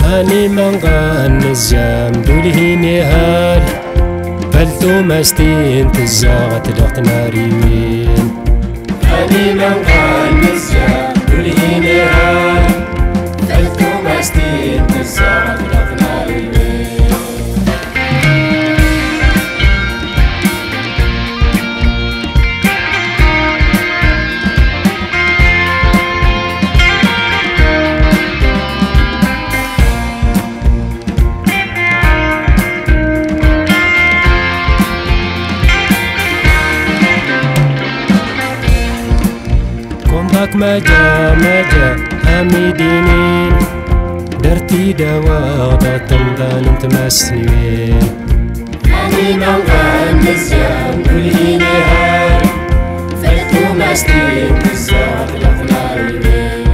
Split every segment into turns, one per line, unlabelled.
أني من غان الزام دوله نهار فلتو مستين تزاغت دغت ناريوين
أني من غان الزام دوله نهار فلتو مستين تزاغت دغت ناريوين
مجا أمي دينين درتي دواغ تنبان تمسنين
أني من غان الزام دوله نهار فلتو مستين تزاغت دغت ناريوين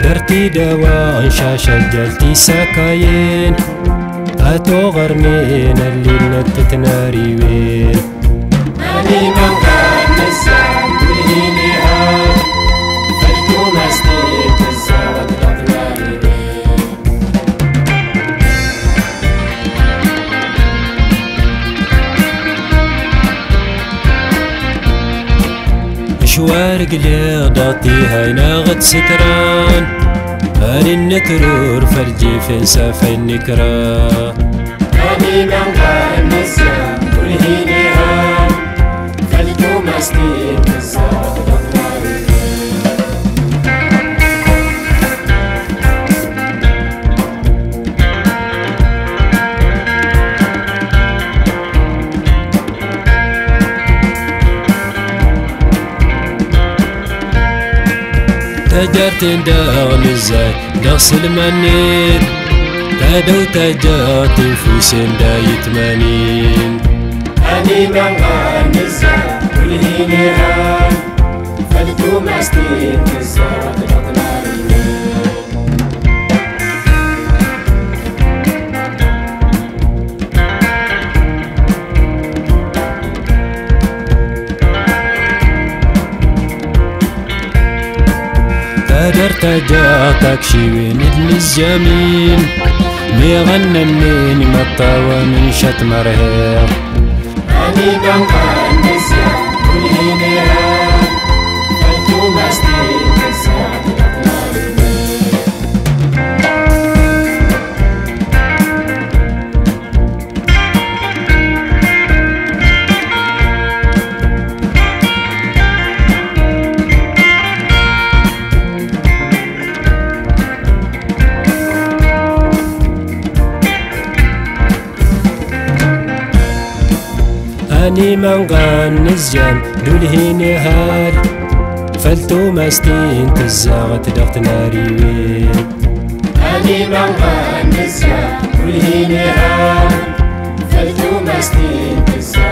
درتي دواء شاشة جلتي سكاين أتو غرمين اللي نتت ناري وين
أني من غان الزام دوله نهار فلتو مستين تزاغت دغت ناريوين
مشوار قليضاتي هاي ناغت ستران أني النكرور فرجي في سافي النكرا
أني من غان الزام دوله نهار فلتو مستين تزاغت دغت ناريوين
تجرت داغ نزاي دغسل منين تادو تجات نفوسين دايت منين
أني من غان الزام دوله نهار فلتو مستين تزاغت دغت ناريوين
قدرت جاتك شيوين الزمين ميغننين مطاوى من شت مرهيق
أني من غان الزام دوله نهار فلتو مستين تزاغت دغت ناريوين
أني من غان الزام دوله نهار فلتو مستين تزاغت دغت ناري وين
أني من غان الزام دوله نهار فلتو مستين تزاغت